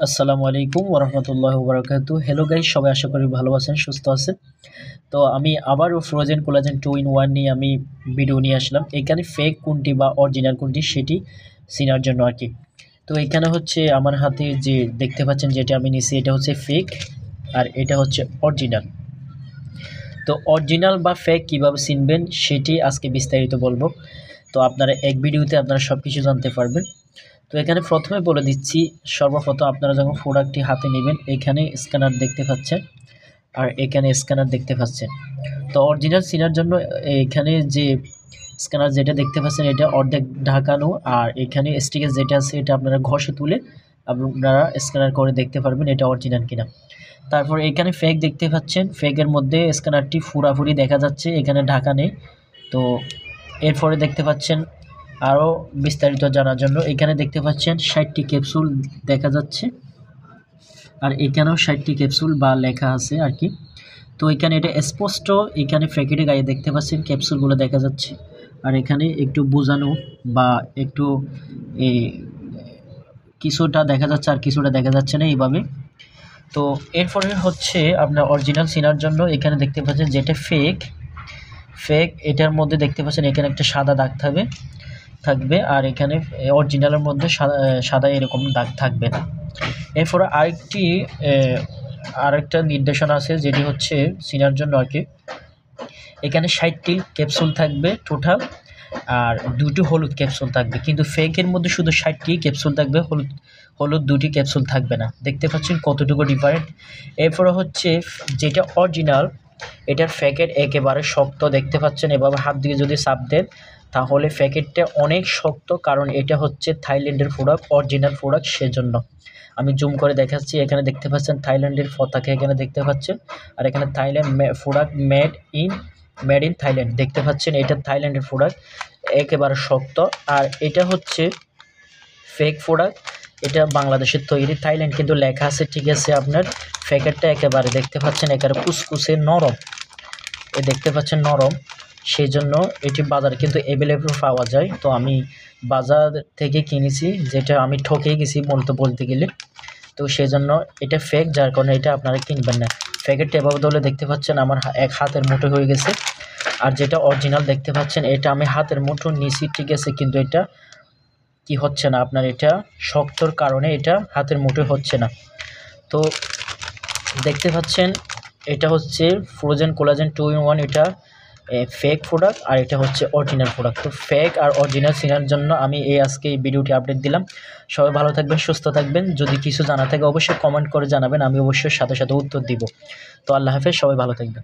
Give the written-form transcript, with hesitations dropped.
আসসালামু আলাইকুম ওরহমতুল্লাহ বারাকাতু। হ্যালো গাইস, সবাই আশা করি ভালো আছেন, সুস্থ আছেন। তো আমি আবারও ফ্রোজেন কোলাজেন 2 in 1 নিয়ে আমি ভিডিও নিয়ে আসলাম। এখানে ফেক কোনটি বা অরিজিনাল কোনটি সেটি চেনার জন্য আর কি। তো এখানে হচ্ছে আমার হাতে যে দেখতে পাচ্ছেন যেটা আমি নিছি এটা হচ্ছে ফেক, আর এটা হচ্ছে অরিজিনাল। তো অরিজিনাল বা ফেক কীভাবে চিনবেন সেটি আজকে বিস্তারিত বলবো। তো আপনারা এক ভিডিওতে আপনারা সব কিছু জানতে পারবেন। তো এখানে প্রথমে বলে দিচ্ছি, সর্বপ্রথম আপনারা যখন প্রোডাক্টটি হাতে নেবেন এখানে স্ক্যানার দেখতে পাচ্ছেন, আর এখানে স্ক্যানার দেখতে পাচ্ছেন। তো অরিজিনাল চেনার জন্য এখানে যে স্ক্যানার যেটা দেখতে পাচ্ছেন এটা অর্ধেক ঢাকানো, আর এখানে স্টিকার যেটা আছে এটা আপনারা ঘষে তুলে আপনারা স্ক্যানার করে দেখতে পারবেন এটা অরিজিনাল কিনা। তারপর এখানে ফেক দেখতে পাচ্ছেন, ফেকের মধ্যে স্ক্যানারটি পুরাপুরি দেখা যাচ্ছে, এখানে ঢাকা নেই। তো এরপরে দেখতে পাচ্ছেন আরও বিস্তারিত জানার জন্য এখানে দেখতে পাচ্ছেন 60টি ক্যাপসুল দেখা যাচ্ছে, আর এখানেও 60টি ক্যাপসুল বা লেখা আছে আর কি। তো এখানে এটা স্পষ্ট, এখানে প্যাকেটে গায়ে দেখতে পাচ্ছেন ক্যাপসুলগুলো দেখা যাচ্ছে, আর এখানে একটু বোঝানো বা একটু কিছুটা দেখা যাচ্ছে আর কিছুটা দেখা যাচ্ছে না এইভাবে। তো এরপরে হচ্ছে আপনার অরিজিনাল চেনার জন্য এখানে দেখতে পাচ্ছেন যেটা ফেক এটার মধ্যে দেখতে পাচ্ছেন এখানে একটা সাদা দাগ থাকবে, আর এখানে অরিজিনালের মধ্যে সাদা এরকম দাগ থাকবে না। এরপরে আরেকটা নির্দেশনা আছে যেটি হচ্ছে চেনার জন্য আর কি। এখানে 60টি ক্যাপসুল থাকবে টোটাল, আর 2টি হলুদ ক্যাপসুল থাকবে, কিন্তু ফেকের মধ্যে শুধু 60টি ক্যাপসুল থাকবে, হলুদ 2টি ক্যাপসুল থাকবে না। দেখতে পাচ্ছেন কতটুকু ডিফারেন্ট। এরপরে হচ্ছে যেটা অরিজিনাল এটার প্যাকেট একেবারে শক্ত দেখতে পাচ্ছেন, এভাবে হাত দিয়ে যদি চাপ দেন তাহলে প্যাকেটটা অনেক শক্ত, কারণ এটা হচ্ছে থাইল্যান্ডের প্রোডাক্ট, অরিজিনাল প্রোডাক্ট, সেজন্য। আমি জুম করে দেখাচ্ছি, এখানে দেখতে পাচ্ছেন থাইল্যান্ডের পতাকা এখানে দেখতে পাচ্ছেন, আর এখানে Thailand product made in Thailand দেখতে পাচ্ছেন, এটা থাইল্যান্ডের প্রোডাক্ট, একেবারে শক্ত। আর এটা হচ্ছে ফেক প্রোডাক্ট, এটা বাংলাদেশের তৈরি, থাইল্যান্ড কিন্তু লেখা আছে, ঠিক আছে। আপনার প্যাকেটটা একেবারে দেখতে পাচ্ছেন একেবারে কুচকুচে নরম, দেখতে পাচ্ছেন নরম, সেই জন্য এটি বাজারে কিন্তু অ্যাভেলেবল পাওয়া যায়। তো আমি বাজার থেকে কিনেছি, যেটা আমি ঠকে গেছি বলতে গেলে। তো সেই জন্য এটা ফেক, যার কারণে এটা আপনারা কিনবেন না। প্যাকেটটা এভাবে ধরলে দেখতে পাচ্ছেন আমার এক হাতের মুঠো হয়ে গেছে, আর যেটা অরিজিনাল দেখতে পাচ্ছেন এটা আমি হাতের মুঠো নিছি, ঠিক আছে, কিন্তু এটা কি হচ্ছে না, আপনার এটা শক্তর কারণে এটা হাতের মুঠো হচ্ছে না। তো দেখতে পাচ্ছেন এটা হচ্ছে ফ্রোজেন কোলাজেন 2 in 1, এটা ফেক প্রোডাক্ট, আর এটা হচ্ছে অরিজিনাল প্রোডাক্ট। তো ফেক আর অরিজিনাল চেনার জন্য আমি আজকে এই ভিডিওটি আপডেট দিলাম। সবাই ভালো থাকবেন, সুস্থ থাকবেন। যদি কিছু জানা থাকে অবশ্যই কমেন্ট করে জানাবেন, আমি অবশ্যই সাথে সাথে উত্তর দিব। তো আল্লাহ হাফেজ, সবাই ভালো থাকবেন।